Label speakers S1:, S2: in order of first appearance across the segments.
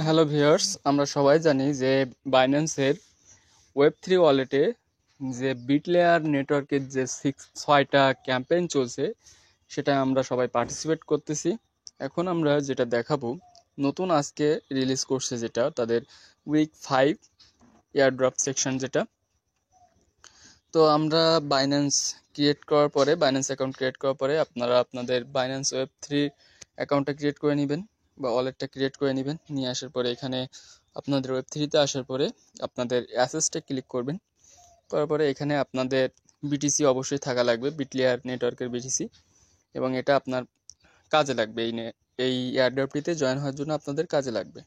S1: Hello viewers, আমরা সবাই জানি যে বাইন্যান্সের ওয়েব3 ওয়ালেটে যে বিটলেয়ার নেটওয়ার্কের যে 6টা ক্যাম্পেইন চলছে সেটা আমরা সবাই পার্টিসিপেট করতেছি। এখন আমরা যেটা দেখাবো, নতুন আজকে রিলিজ করছে যেটা তাদের উইক 5 এয়ারড্রপ সেকশন যেটা। তো আমরা বাইন্যান্স অ্যাকাউন্ট ক্রিয়েট করার পরে আপনারা আপনাদের বাইন্যান্স ওয়েব3 অ্যাকাউন্টটা ক্রিয়েট করে নেবেন বা ওয়ালেটটা ক্রিয়েট করে নেবেন। নিয়ে আসার পরে এখানে আপনাদের ওয়েব3তে আসার পরে আপনাদের অ্যাসেসটা ক্লিক করবেন। করার পরে এখানে আপনাদের বিটিসি অবশ্যই থাকা লাগবে, বিটলেয়ার নেটওয়ার্কের বিটিসি, এবং এটা আপনার কাজে লাগবে। এই এয়ারড্রপটিতে জয়েন হওয়ার জন্য আপনাদের কাজে লাগবে।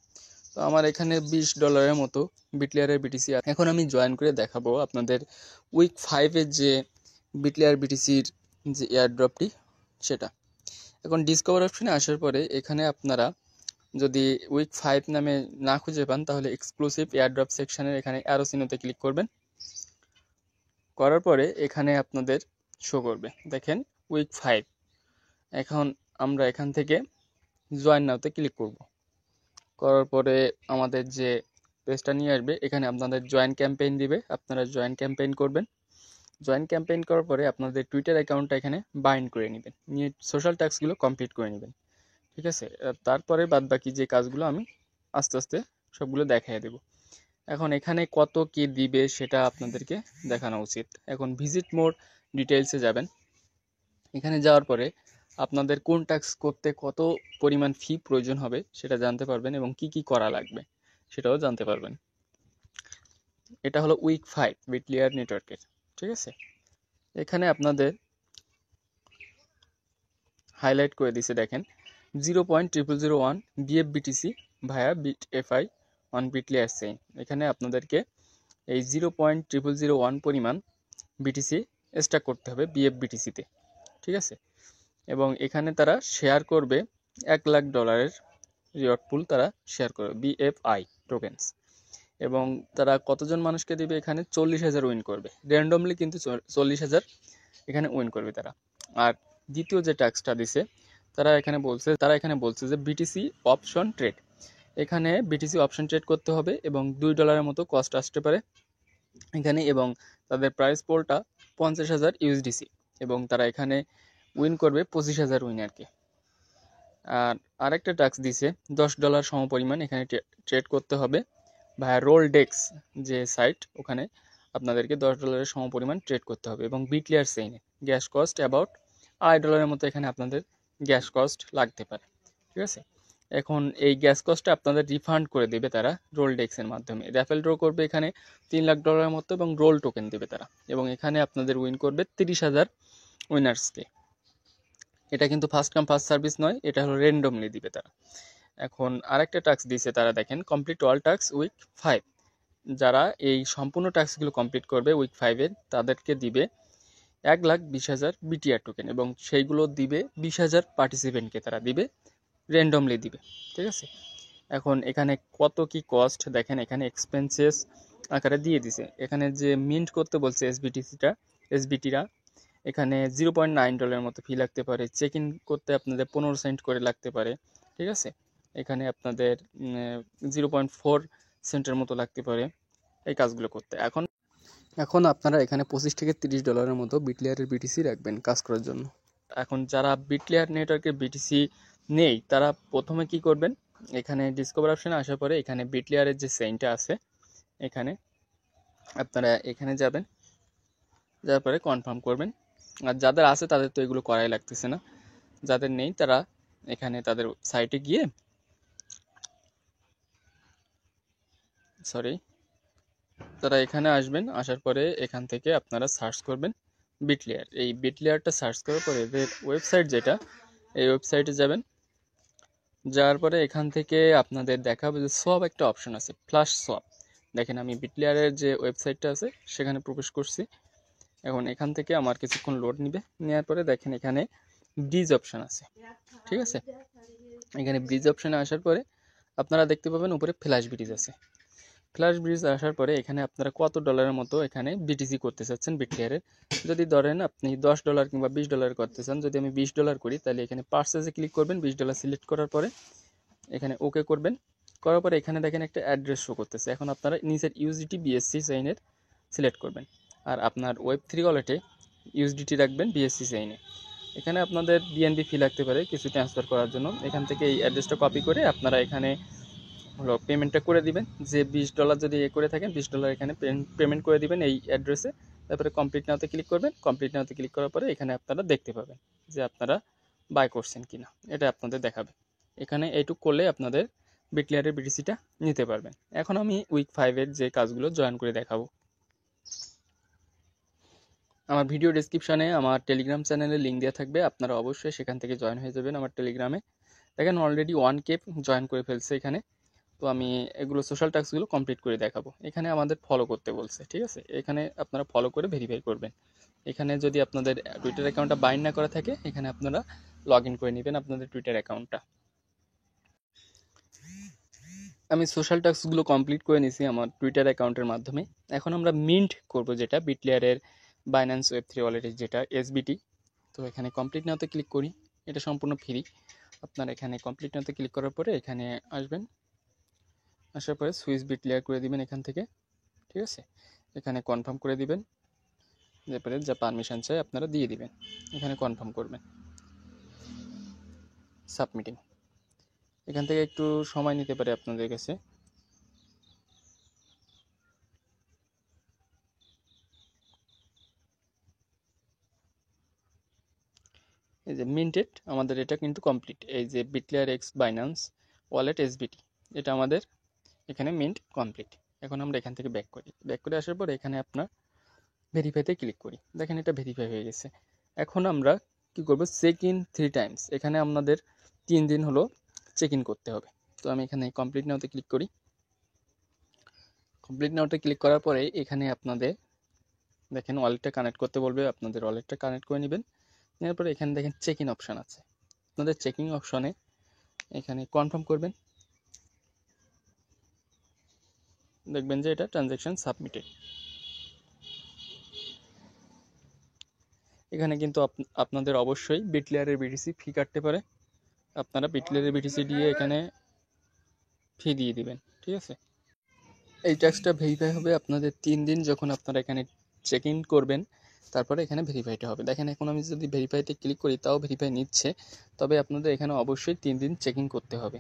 S1: তো আমার এখানে $20 মতো বিটলেয়ারের বিটিসি। এখন আমি জয়েন করে দেখাবো আপনাদের উইক 5-এর যে বিটলেয়ার বিটিসির যে এয়ারড্রপটি সেটা। এখন ডিসকভার অপশনে আসার পরে এখানে আপনারা যদি উইক 5 নামে না খুঁজে পান তাহলে এক্সক্লুসিভ এয়ারড্রপ সেকশনের এখানে অ্যারো চিহ্নতে ক্লিক করবেন। করার পরে এখানে আপনাদের শো করবে, দেখেন উইক 5। এখন আমরা এখান থেকে জয়েন নাওতে ক্লিক করব। করার পরে আমাদের যে পেজটা নিয়ে আসবে, এখানে আপনাদের জয়েন ক্যাম্পেইন দিবে, আপনারা জয়েন ক্যাম্পেইন করবেন। জয়েন ক্যাম্পেইন করার পরে আপনাদের টুইটার অ্যাকাউন্টটা এখানে বাইন্ড করে নেবেন, নিয়ে সোশ্যাল ট্যাক্সগুলো কমপ্লিট করে নেবেন। ঠিক আছে, তারপরে বাদ বাকি যে কাজগুলো আমি আস্তে আস্তে সবগুলো দেখিয়ে দেব। এখন এখানে কত কি দিবে সেটা আপনাদেরকে দেখানো উচিত। এখন ভিজিট মোর ডিটেলসে যাবেন। এখানে যাওয়ার পরে আপনাদের কোন ট্যাক্স করতে কত পরিমাণ ফি প্রয়োজন হবে সেটা জানতে পারবেন, এবং কি কি করা লাগবে সেটাও জানতে পারবেন। এটা হলো উইক 5 বিটলেয়ার নেটওয়ার্কের। ঠিক আছে, এখানে আপনাদের হাইলাইট করে দিছে, দেখেন 0.0001 BFBTC via Bit FI on Bitlayer chain. এখানে আপনাদেরকে এই 0.0001 পরিমাণ বিটিসি স্ট্যাক করতে হবে বিএফবিটিসিতে। ঠিক আছে, এবং এখানে তারা শেয়ার করবে $1,00,000 রিওয়ার্ড পুল, তারা শেয়ার করবে বিএফআই টোকেন্স। এবং তারা কতজন মানুষকে দিবে, এখানে 40,000 উইন করবে র্যান্ডমলি, কিন্তু 40,000 এখানে উইন করবে তারা। আর দ্বিতীয় যে ট্যাক্সটা দিছে, তারা এখানে বলছে যে বিটিসি অপশন ট্রেড। এখানে বিটিসি অপশন ট্রেড করতে হবে এবং $2 মতো কস্ট আসতে পারে এখানে, এবং তাদের প্রাইস পোলটা 50,000 ইউএসডিসি, এবং তারা এখানে উইন করবে 25,000 উইনারকে। আর আরেকটা ট্যাক্স দিছে $10 সমপরিমাণ এখানে ট্রেড করতে হবে ভায়া রোল ডেক্স যে সাইট, ওখানে আপনাদেরকে $10 সমপরিমাণ ট্রেড করতে হবে। এবং বিটলেয়ার চেইনে গ্যাস কস্ট অ্যাবাউট $2.5 মতো এখানে আপনাদের গ্যাস কস্ট লাগতে পারে। ঠিক আছে, এখন এই গ্যাস কস্টটা আপনাদের রিফান্ড করে দেবে তারা রোল ডেক্সের মাধ্যমে। র্যাফেল ড্র করবে এখানে $3,00,000 মতো, এবং রোল টোকেন দেবে তারা, এবং এখানে আপনাদের উইন করবে 30,000 উইনার্সকে। এটা কিন্তু ফার্স্ট কাম ফার্স্ট সার্ভিস নয়, এটা হলো র্যান্ডমলি দিবে তারা। এখন আরেকটা টাস্ক দিয়েছে তারা, দেখেন কমপ্লিট অল টাস্ক উইক 5। যারা এই সম্পূর্ণ টাস্কগুলো কমপ্লিট করবে উইক 5-এর, তাদেরকে দিবে 1,20,000 বিটিআর টোকেন, এবং সেইগুলো দিবে 20,000 পার্টিসিপেন্টকে তারা দিবে, র্যান্ডমলি দিবে। ঠিক আছে, এখন এখানে কত কি কস্ট দেখেন, এখানে এক্সপেন্সেস আকারে দিয়ে দিছে। এখানে যে মিন্ট করতে বলছে এসবিটিরা, এখানে $0.9 মতো ফি লাগতে পারে। চেক ইন করতে আপনাদের 15 সেন্ট করে লাগতে পারে। ঠিক আছে, এখানে আপনাদের 0.4 সেন্টের মতো লাগতে পারে এই কাজগুলো করতে। এখন এখন আপনারা এখানে $25 থেকে $30 মতো বিটলেয়ারের বিটিসি রাখবেন কাজ করার জন্য। এখন যারা বিটলেয়ার নেটওয়ার্কের বিটিসি নেই, তারা প্রথমে কি করবেন, এখানে ডিসকভার অপশনে আসার পরে এখানে বিটলেয়ারের যে চেইনটা আছে, এখানে আপনারা এখানে যাবেন, যাওয়ার পরে কনফার্ম করবেন। আর যাদের আছে তাদের তো এগুলো করাই লাগতেছে না, যাদের নেই তারা এখানে তাদের সাইটে গিয়ে তারা এখানে আসবেন। আসার পরে এখান থেকে আপনারা সার্চ করবেন বিটলেয়ার। এই বিটলেয়ারটা সার্চ করার পরে এদের ওয়েবসাইট যেটা, এই ওয়েবসাইটে যাবেন। যাওয়ার পরে এখান থেকে আপনাদের দেখাবে যে সোয়াপ একটা অপশন আছে, ফ্ল্যাশ সোয়াপ। দেখেন আমি বিটলেয়ারের যে ওয়েবসাইটটা আছে সেখানে প্রবেশ করছি। এখন এখান থেকে আমার কিছুক্ষণ লোড নিবে, নেওয়ার পরে দেখেন এখানে ব্রিজ অপশন আছে। ঠিক আছে, এখানে ব্রিজ অপশনে আসার পরে আপনারা দেখতে পাবেন উপরে ফ্ল্যাশ ব্রিজ আছে। ফ্ল্যাশ ব্রিজ আসার পরে এখানে আপনারা কত ডলারের মতো এখানে বিটিসি করতে চাচ্ছেন বিটলেয়ারের। যদি ধরেন আপনি $10 কিংবা $20 করতে চান, যদি আমি $20 করি তাহলে এখানে পারচেজে ক্লিক করবেন। $20 সিলেক্ট করার পরে এখানে ওকে করবেন। করার পরে এখানে দেখেন একটা অ্যাড্রেস শো করতেছে। এখন আপনারা নিচের ইউএসডিটি বিএসসি চেইনের সিলেক্ট করবেন, আর আপনার ওয়েব3 ওয়ালেটে ইউএসডিটি রাখবেন বিএসসি চেইনে। এখানে আপনাদের বিএনবি ফি লাগতে পারে কিছু ট্রান্সফার করার জন্য। এখান থেকে এই অ্যাড্রেসটা কপি করে আপনারা এখানে হলো পেমেন্টটা করে দিবেন। যে $20 যদি করে থাকেন $20 এখানে পেমেন্ট করে দিবেন এই অ্যাড্রেসে। তারপরে কমপ্লিট নাওতে ক্লিক করবেন। কমপ্লিট নাওতে ক্লিক করার পরে এখানে আপনারা দেখতে পাবেন যে আপনারা বাই করছেন কিনা, এটা আপনাদের দেখাবে। এখানে এইটুক করলে আপনাদের বিটলেয়ারের বিটিসিটা নিতে পারবেন। এখন আমি উইক 5-এর যে কাজগুলো জয়েন করে দেখাবো। আমার ভিডিও ডেসক্রিপশনে আমার টেলিগ্রাম চ্যানেলের লিঙ্ক দেওয়া থাকবে, আপনারা অবশ্যই সেখান থেকে জয়েন হয়ে যাবেন আমার টেলিগ্রামে। দেখেন অলরেডি 1K জয়েন করে ফেলছে এখানে। তো আমি এগুলো সোশ্যাল টাস্কগুলো কমপ্লিট করে দেখাবো। এখানে আমাদের ফলো করতে বলছে, ঠিক আছে? এখানে আপনারা ফলো করে ভেরিফাই করবেন। এখানে যদি আপনাদের টুইটার অ্যাকাউন্টটা বাইন্ড না করা থাকে, এখানে আপনারা লগ ইন করে নেবেন আপনাদের টুইটার অ্যাকাউন্টটা। আমি সোশ্যাল টাস্কগুলো কমপ্লিট করে নিয়েছি আমার টুইটার অ্যাকাউন্টের মাধ্যমে। এখন আমরা মিন্ট করব, যেটা বিটলেয়ারের বাইন্যান্স ওয়েব3 ওয়ালেটের যেটা এসবিটি। তো এখানে কমপ্লিট নাওতে ক্লিক করি। এটা সম্পূর্ণ ফ্রি। আপনারা এখানে কমপ্লিট নাওতে ক্লিক করার পরে এখানে আসবেন। আসার পরে সুইচ বিটলেয়ার করে দিবেন এখান থেকে, ঠিক আছে? এখানে কনফার্ম করে দিবেন। তারপরে যা পারমিশন চাই আপনারা দিয়ে দিবেন। এখানে কনফার্ম করবেন। সাবমিটিং। এখান থেকে একটু সময় নিতে পারে আপনাদের কাছে। এই যে মিন্টেড, আমাদের এটা কিন্তু কমপ্লিট। এই যে বিটলেয়ার এক্স বাইন্যান্স ওয়ালেট এসবিটি, এটা আমাদের এখানে মিন্ট কমপ্লিট। এখন আমরা এখান থেকে ব্যাক করি। ব্যাক করে আসার পর এখানে আপনার ভেরিফাইতে ক্লিক করি। দেখেন এটা ভেরিফাই হয়ে গেছে। এখন আমরা কি করব, চেক ইন 3 টাইমস। এখানে আপনাদের 3 দিন হলো চেক ইন করতে হবে। তো আমি এখানে কমপ্লিট নাওতে ক্লিক করি। কমপ্লিট নাওতে ক্লিক করার পরে এখানে আপনাদের দেখেন ওয়ালেটটা কানেক্ট করতে বলবে, আপনাদের ওয়ালেটটা কানেক্ট করে নেবেন। নেওয়ার পরে এখানে দেখেন চেক ইন অপশান আছে। আপনাদের চেকিং অপশনে এখানে কনফার্ম করবেন। দেখবেন যে এটা ট্রানজ্যাকশন সাবমিটেড। এখানে কিন্তু আপনাদের অবশ্যই বিটলেয়ারের বিটিসি ফি কাটতে পারে। আপনারা বিটলেয়ারের বিটিসি দিয়ে এখানে ফি দিয়ে দিবেন, ঠিক আছে? এই ট্যাক্সটা ভেরিফাই হবে আপনাদের 3 দিন যখন আপনারা এখানে চেক ইন করবেন, তারপরে এখানে ভেরিফাইটা হবে। দেখেন এখন আমি যদি ভেরিফাইতে ক্লিক করি তাও ভেরিফাই নিচ্ছে, তবে আপনাদের এখানে অবশ্যই 3 দিন চেক ইন করতে হবে।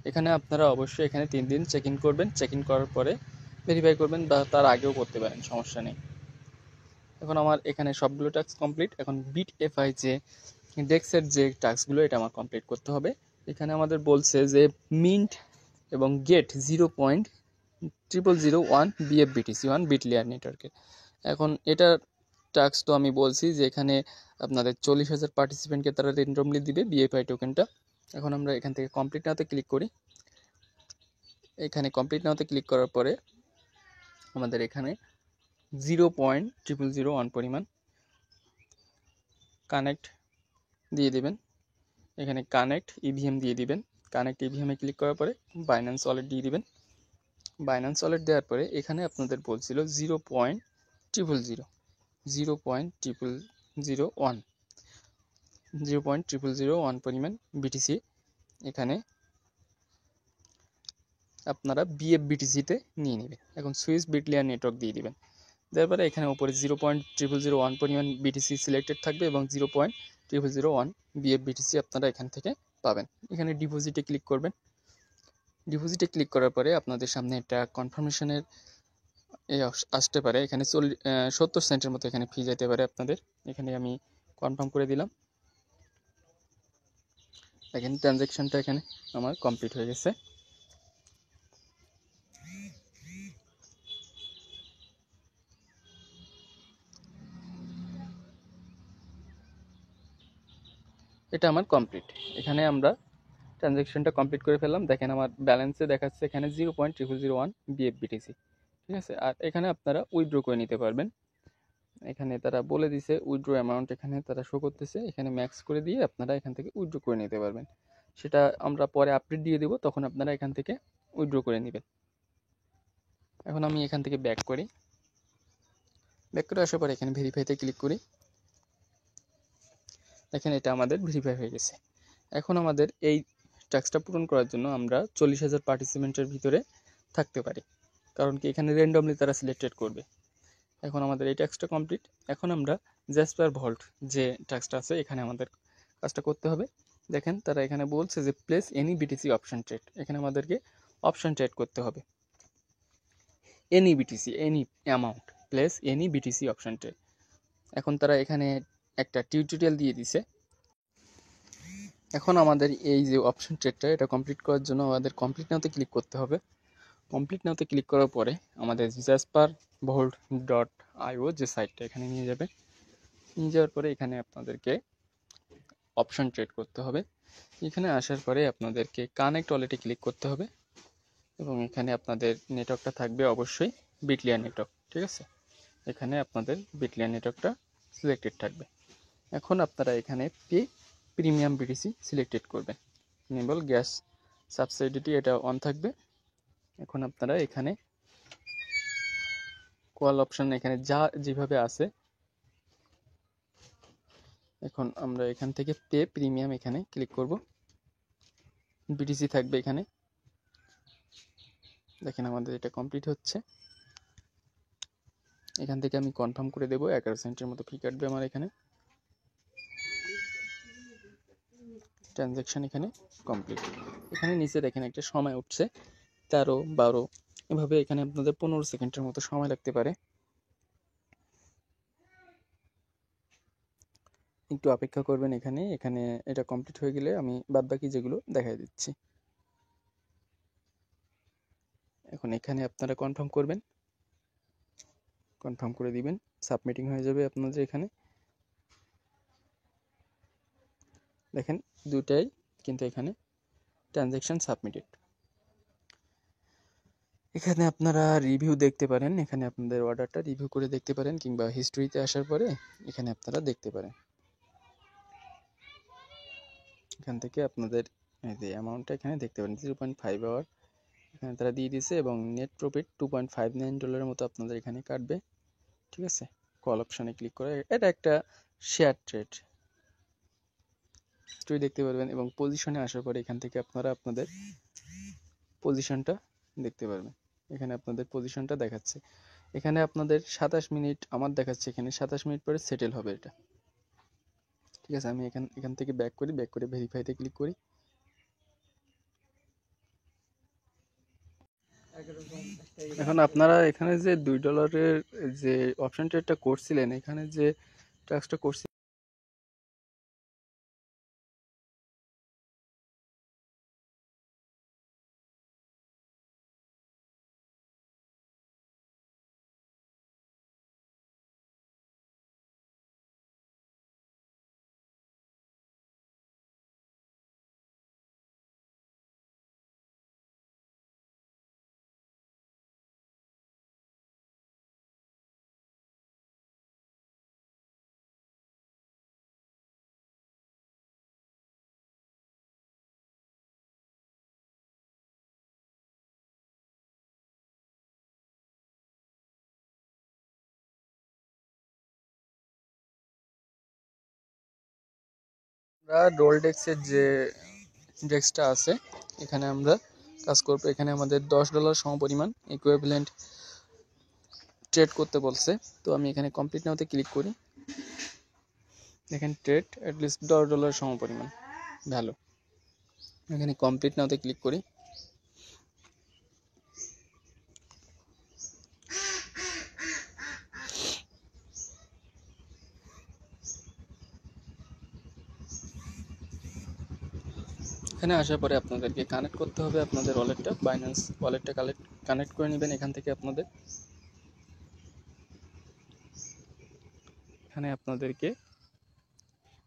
S1: এখানে আপনারা অবশ্যই এখানে 3 দিন চেক ইন করবেন। চেক ইন করার পরে ভেরিফাই করবেন, বা তার আগেও করতে পারেন, সমস্যা নেই। এখন আমার এখানে সবগুলো টাস্ক কমপ্লিট। এখন বিট এফআই যে ডেক্সের যে টাস্কগুলো, এটা আমার কমপ্লিট করতে হবে। এখানে আমাদের বলছে যে মিন্ট এবং গেট 0.0001 BFBTC1 বিটলেয়ার নেটওয়ার্কের। এখন এটার টাস্ক তো আমি বলছি যে এখানে আপনাদের 40,000 পার্টিসিপেন্টকে তারা র্যান্ডমলি দিবে বিএফআই টোকেনটা। এখন আমরা এখান থেকে কমপ্লিট নাওতে ক্লিক করি। এখানে কমপ্লিট নাওতে ক্লিক করার পরে আমাদের এখানে 0.0001 পরিমাণ কানেক্ট দিয়ে দিবেন। এখানে কানেক্ট ইভিএম দিয়ে দিবেন। কানেক্ট ইভিএমে ক্লিক করার পরে বাইন্যান্স ওয়ালেট দিয়ে দিবেন। বাইন্যান্স ওয়ালেট দেওয়ার পরে এখানে আপনাদের বলছিল 0.001 পরিমাণ বিটিসি এখানে আপনারা বিএফবিটিসিতে নিয়ে নেবেন। এখন সুইস বিটলেয়ার নেটওয়ার্ক দিয়ে দিবেন। দেওয়ার পরে এখানে উপরে 0.001 পরিমাণ বিটিসি সিলেক্টেড থাকবে এবং 0.001 বিএফবিটিসি আপনারা এখান থেকে পাবেন। এখানে ডিপোজিটে ক্লিক করবেন। ডিপোজিটে ক্লিক করার পরে আপনাদের সামনে একটা কনফার্মেশনের আসতে পারে। এখানে 70 সেন্টের মতো এখানে ফি যেতে পারে আপনাদের। এখানে আমি কনফার্ম করে দিলাম। দেখেন ট্রানজ্যাকশনটা এখানে আমার কমপ্লিট হয়ে গেছে। এটা আমার কমপ্লিট। এখানে আমরা ট্রানজ্যাকশনটা কমপ্লিট করে ফেললাম। দেখেন আমার ব্যালেন্সে দেখাচ্ছে এখানে 0.0001 BFBTC, ঠিক আছে? আর এখানে আপনারা উইথড্র করে নিতে পারবেন। এখানে তারা বলে দিছে উইথড্র অ্যামাউন্ট, এখানে তারা শো করতেছে। এখানে ম্যাক্স করে দিয়ে আপনারা এখান থেকে উইথড্র করে নিতে পারবেন। সেটা আমরা পরে আপডেট দিয়ে দেবো, তখন আপনারা এখান থেকে উইথড্র করে নেবেন। এখন আমি এখান থেকে ব্যাক করি। ব্যাক করে আসার পর এখানে ভেরিফাইতে ক্লিক করি। দেখেন এটা আমাদের ভেরিফাই হয়ে গেছে। এখন আমাদের এই টাস্কটা পূরণ করার জন্য আমরা 40,000 পার্টিসিপেন্টের ভিতরে থাকতে পারি, কারণ কি এখানে র্যান্ডমলি তারা সিলেক্টেড করবে। এখন আমাদের এই টাস্কটা কমপ্লিট। এখন আমরা জ্যাসপার ভল্ট যে টাস্কটা আছে এখানে আমাদের কাজটা করতে হবে। দেখেন তারা এখানে বলছে যে place any BTC option trade, এখানে আমাদেরকে অপশন ট্রেড করতে হবে। Any BTC, any amount, place any BTC option trade. এখন তারা এখানে একটা টিউটোরিয়াল দিয়ে দিছে। এখন আমাদের এই যে অপশন ট্রেডটা এটা কমপ্লিট করার জন্য আমাদের কমপ্লিট নাওতে ক্লিক করতে হবে। কমপ্লিট নাওতে ক্লিক করার পরে আমাদের jaspervault.io যে সাইটটা এখানে নিয়ে যাবে। নিয়ে যাওয়ার পরে এখানে আপনাদেরকে অপশন ট্রেড করতে হবে। এখানে আসার পরে আপনাদেরকে কানেক্ট ওয়ালেটে ক্লিক করতে হবে এবং এখানে আপনাদের নেটওয়ার্কটা থাকবে অবশ্যই বিটলিয়ার নেটওয়ার্ক, ঠিক আছে। এখানে আপনাদের বিটলিয়ার নেটওয়ার্কটা সিলেক্টেড থাকবে। এখন আপনারা এখানে পে প্রিমিয়াম বিটিসি সিলেক্টেড করবেন। এনেবল গ্যাস সাবসিডিটি এটা অন থাকবে। এখন আপনারা এখানে কল অপশন এখানে যা যেভাবে আছে, এখন আমরা এখান থেকে পে প্রিমিয়াম এখানে ক্লিক করব। বিটিসি থাকবে এখানে, দেখেন আমাদের এটা কমপ্লিট হচ্ছে। এখান থেকে আমি কনফার্ম করে দেবো। 11 সেন্টের মতো ফি কাটবে আমার এখানে। ট্রানজ্যাকশন এখানে কমপ্লিট। এখানে নিচে দেখেন একটা সময় উঠছে 13, 12, এভাবে এখানে আপনাদের 15 সেকেন্ডের মতো সময় লাগতে পারে। একটু অপেক্ষা করবেন এখানে। এখানে এটা কমপ্লিট হয়ে গেলে আমি বাদবাকি যেগুলো দেখাই দিচ্ছি। এখন এখানে আপনারা কনফার্ম করবেন, কনফার্ম করে দিবেন, সাবমিটিং হয়ে যাবে আপনাদের এখানে। দেখেন দুটাই কিন্তু এখানে ট্রানজ্যাকশন সাবমিটেড। এখানে আপনারা রিভিউ দেখতে পারেন, এখানে আপনাদের অর্ডারটা রিভিউ করে দেখতে পারেন, কিংবা হিস্ট্রিতে আসার পরে এখানে আপনারা দেখতে পারেন। এখান থেকে আপনাদের এই যে অ্যামাউন্টটা এখানে দেখতে পারেন 0.5 আওয়ার এখানে তারা দিয়ে দিয়েছে এবং নেট প্রফিট $2.59 মতো আপনাদের এখানে কাটবে, ঠিক আছে। কল অপশনে ক্লিক করে এটা একটা শেয়ার ট্রেড হিস্ট্রি দেখতে পারবেন এবং পজিশনে আসার পরে এখান থেকে আপনারা আপনাদের পজিশনটা দেখতে পারবেন। এখানে আপনাদের পজিশনটা দেখাচ্ছে। এখানে আপনাদের 27 মিনিট আমার দেখাচ্ছে, এখানে 27 মিনিট পরে সেটেল হবে এটা, ঠিক আছে। আমি এখান থেকে ব্যাক করে ভেরিফাইতে ক্লিক করি। এখন আপনারা এখানে যে $2 যে অপশন ট্রেডটা করছিলেন, এখানে যে টাস্কটা করছিলেন রোলডেক্সের যে ডেস্কটা আছে এখানে আমরা কাজ করব। এখানে আমাদের $10 সমপরিমাণ ইকুইভ্যালেন্ট ট্রেড করতে বলছে, তো আমি এখানে কমপ্লিট নাওতে ক্লিক করি। দেখেন ট্রেড অ্যাটলিস্ট $10 সমপরিমাণ ভ্যালু। এখানে কমপ্লিট নাওতে ক্লিক করি। এখানে আসার পরে আপনাদেরকে কানেক্ট করতে হবে আপনাদের ওয়ালেটটা, বাইন্যান্স ওয়ালেটটা কানেক্ট করে নেবেন এখান থেকে আপনাদের। এখানে আপনাদেরকে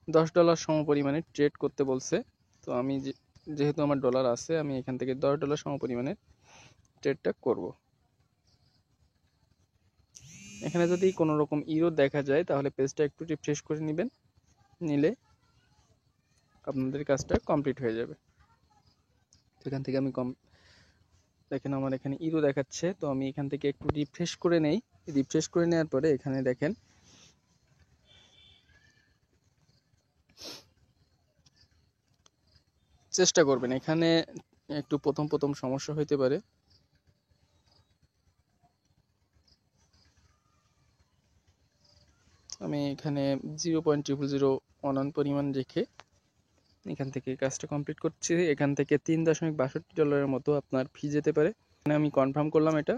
S1: $10 সমপরিমাণে ট্রেড করতে বলছে, তো আমি যেহেতু আমার ডলার আছে আমি এখান থেকে $10 সমপরিমাণে ট্রেডটা করব। এখানে যদি কোনো রকম ইরো দেখা যায় তাহলে পেজটা একটু রিফ্রেশ করে নেবেন, নিলে আপনাদের কাজটা কমপ্লিট হয়ে যাবে। এখান থেকে আমি দেখেন আমার এখানে ইরো দেখাচ্ছে, তো আমি এখান থেকে একটু রিফ্রেশ করে নেই। রিফ্রেশ করে নেওয়ার পরে এখানে দেখেন চেষ্টা করবেন। এখানে একটু প্রথম সমস্যা হইতে পারে। আমি এখানে 0.0011 পরিমাণ রেখে এখান থেকে কাজটা কমপ্লিট করছি। এখান থেকে $3.62 মতো আপনার ফি যেতে পারে। এখানে আমি কনফার্ম করলাম এটা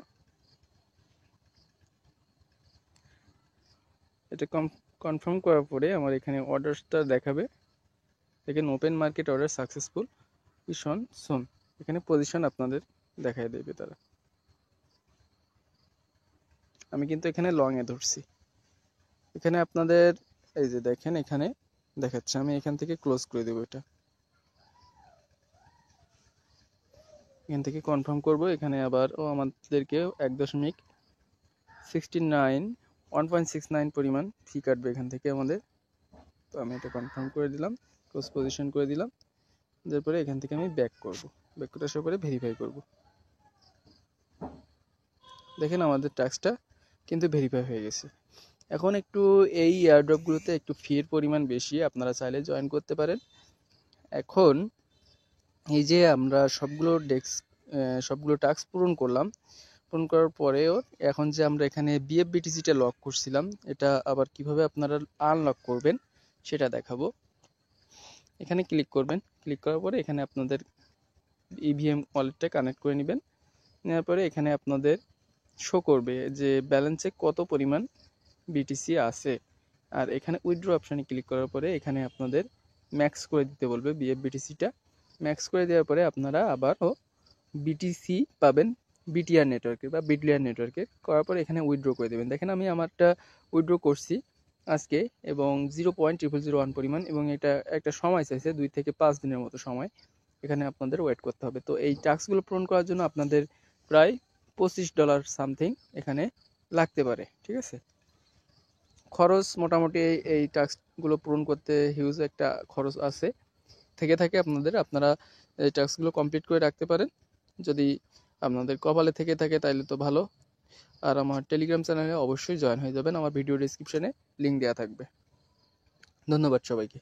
S1: কনফার্ম করার পরে আমার এখানে অর্ডারটা দেখাবে। দেখেন ওপেন মার্কেট অর্ডার সাকসেসফুল ইশন সুন, এখানে পজিশন আপনাদের দেখায় দেবে তারা। আমি কিন্তু এখানে লং এ ধরছি। এখানে আপনাদের এই যে দেখেন এখানে দেখাচ্ছে, আমি এখান থেকে ক্লোজ করে দেবো এটা। এখান থেকে কনফার্ম করব। এখানে আবার আমাদেরকে 1.69 পরিমাণ ফি কাটবে এখান থেকে আমাদের। তো আমি এটা কনফার্ম করে দিলাম, ক্লোজ পজিশন করে দিলাম। তারপরে এখান থেকে আমি ব্যাক করব, ব্যাক করে আসার পরে ভেরিফাই করব। দেখেন আমাদের টাস্কটা কিন্তু ভেরিফাই হয়ে গেছে। এখন একটু এই এয়ারড্রপগুলোতে একটু ফির পরিমাণ বেশি, আপনারা চাইলে জয়েন করতে পারেন। এখন এই যে আমরা সবগুলো টাস্ক পূরণ করলাম, পূরণ করার পরেও এখন যে আমরা এখানে বিএফবিটিসিটা লক করছিলাম, এটা আবার কিভাবে আপনারা আনলক করবেন সেটা দেখাবো। এখানে ক্লিক করবেন, ক্লিক করার পরে এখানে আপনাদের ইভিএম ওয়ালেটটা কানেক্ট করে নেবেন। নেওয়ার পরে এখানে আপনাদের শো করবে যে ব্যালেন্সে কত পরিমাণ বিটিসি আছে। আর এখানে উইথড্র অপশানে ক্লিক করার পরে এখানে আপনাদের ম্যাক্স করে দিতে বলবে বিএফবিটিসিটা। ম্যাক্স করে দেওয়ার পরে আপনারা আবারও বিটিসি পাবেন বিটিআর নেটওয়ার্কের বা বিটলিয়ার নেটওয়ার্কের। করার পরে এখানে উইথড্র করে দেবেন। দেখেন আমি আমারটা উইথড্র করছি আজকে এবং 0.0001 পরিমাণ, এবং এটা একটা সময় চাইছে 2 থেকে 5 দিনের মতো সময় এখানে আপনাদের ওয়েট করতে হবে। তো এই টাস্কগুলো পূরণ করার জন্য আপনাদের প্রায় $25 সামথিং এখানে লাগতে পারে, ঠিক আছে। খরচ মোটামুটি এই টাস্কগুলো পূরণ করতে হিউজ একটা খরচ আছে থেকে থাকে আপনারা এই টাস্কগুলো কমপ্লিট করে রাখতে পারেন। যদি আপনাদের কপালে থেকে থাকে তাহলে তো ভালো। আর আমার টেলিগ্রাম চ্যানেলে অবশ্যই জয়েন হয়ে যাবেন, আমার ভিডিও ডেসক্রিপশনে লিঙ্ক দেওয়া থাকবে। ধন্যবাদ সবাইকে।